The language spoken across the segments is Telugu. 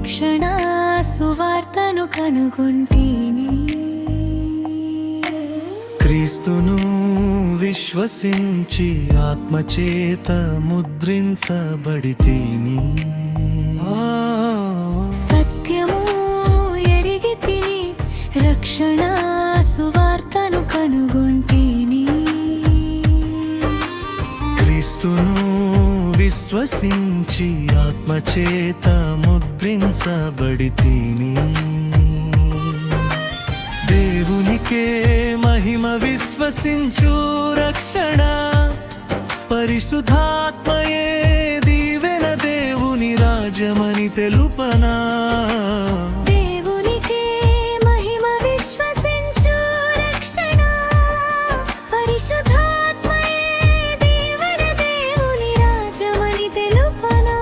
రక్షణ సువార్తను కనుగొంటిని. క్రీస్తును విశ్వసించి ఆత్మచేత ముద్రించబడితిని. సత్యము ఎరిగి తిని రక్షణ సువార్తను కనుగొంటిని. క్రీస్తును విశ్వసించి ఆత్మచేత ముద్రించబడితిని. దేవునికే మహిమ విశ్వసించు రక్షణ పరిశుద్ధాత్మయే దీవెన దేవుని రాజ్యమని తెలుపనా. దేవునికే మహిమ విశ్వసించు రక్షణ పరిశుద్ధాత్మయే దీవెన దేవుని రాజ్యమని తెలుపనా.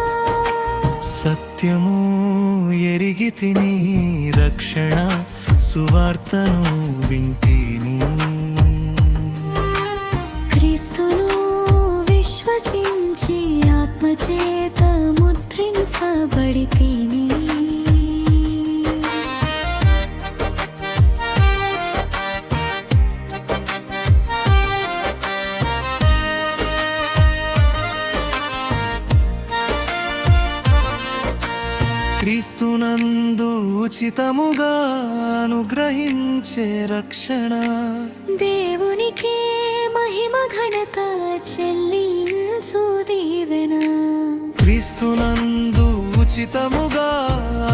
సత్యము ఎరిగి తిని రక్షణ సువార్తను వింటిని. క్రీస్తును విశ్వసించి ఆత్మచేత ముద్రించబడితిని. క్రీస్తునందు ఉచితముగా అనుగ్రహించే రక్షణ దేవునికే మహిమ ఘనత చెల్లించు దీవెన. క్రీస్తునందు ఉచితముగా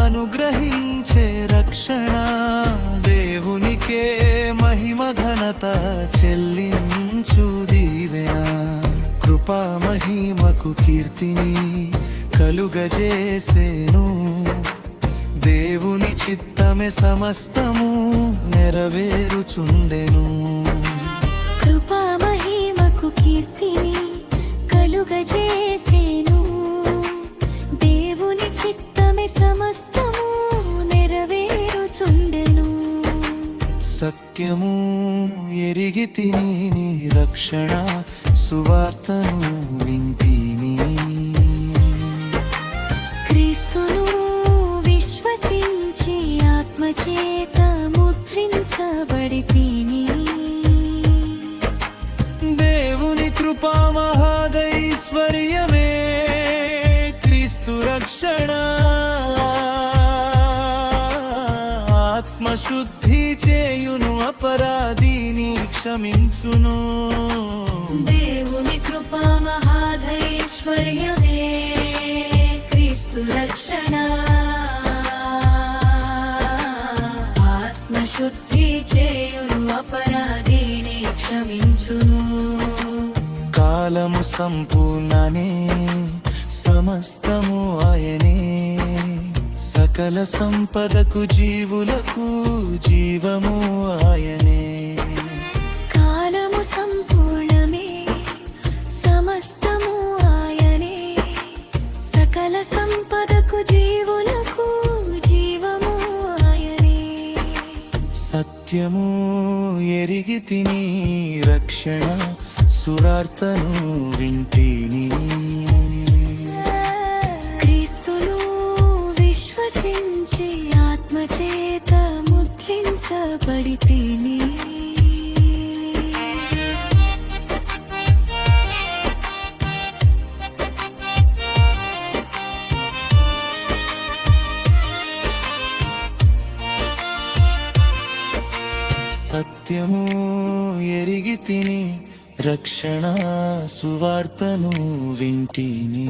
అనుగ్రహించే రక్షణ దేవునికే మహిమ ఘనత చెల్లించు దీవెన. కృపా మహిమకు కీర్తిని కలుగజేసేను. దేవుని చిత్తమే సమస్తము నెరవేరుచుండెను. కృపా మహిమకు కీర్తిని కలుగజేసేను. దేవుని చిత్తమే సమస్తము నెరవేరుచుండెను. సత్యము ఎరిగి తిని నీ రక్షణ సువార్తను వింటిని. క్రీస్తును విశ్వసించి ఆత్మచేత ముద్రించబడితిని. దేవుని కృపా మహాదైశ్వర్యమే క్రీస్తు రక్షణ. ఆత్మశుద్ధి చేయును అపరాధిని క్షమించును. దేవుని కృపా మహాదైశ్వర్యమే క్రీస్తు రక్షణ. ఆత్మశుద్ధి చేయును అపరాధిని క్షమించును. కాలము సంపూర్ణనే సమస్తము ఆయనే. సకల సంపదకు జీవులకు జీవము ఆయనే. కాలము సంపూర్ణమే సమస్తము ఆయనే. సకల సంపదకు జీవులకు జీవము ఆయనే. సత్యము ఎరిగి తిని రక్షణ సువార్తను వింటిని. క్రీస్తును విశ్వసించి ఆత్మచేత ముద్రించబడితిని. సత్యము ఎరిగి తిని రక్షణ సువార్తను వింటిని.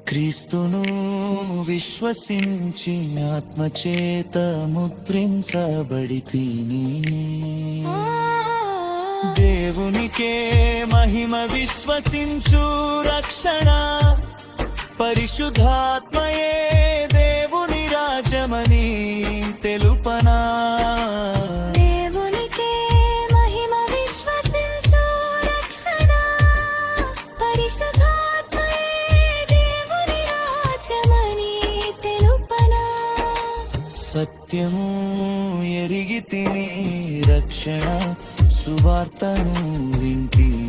క్రీస్తును విశ్వసించి ఆత్మచేత ముద్రించబడితిని. దేవునికే మహిమ విశ్వసించు రక్షణ పరిశుద్ధాత్మయే దేవుని రాజ్యమని తెలుపనా. దేవునికే మహిమ విశ్వసించు రక్షణ పరిశుద్ధాత్మయే దేవుని రాజ్యమని తెలుపనా. సత్యము ఎరిగి తిని రక్షణ సువార్తను వింటిని.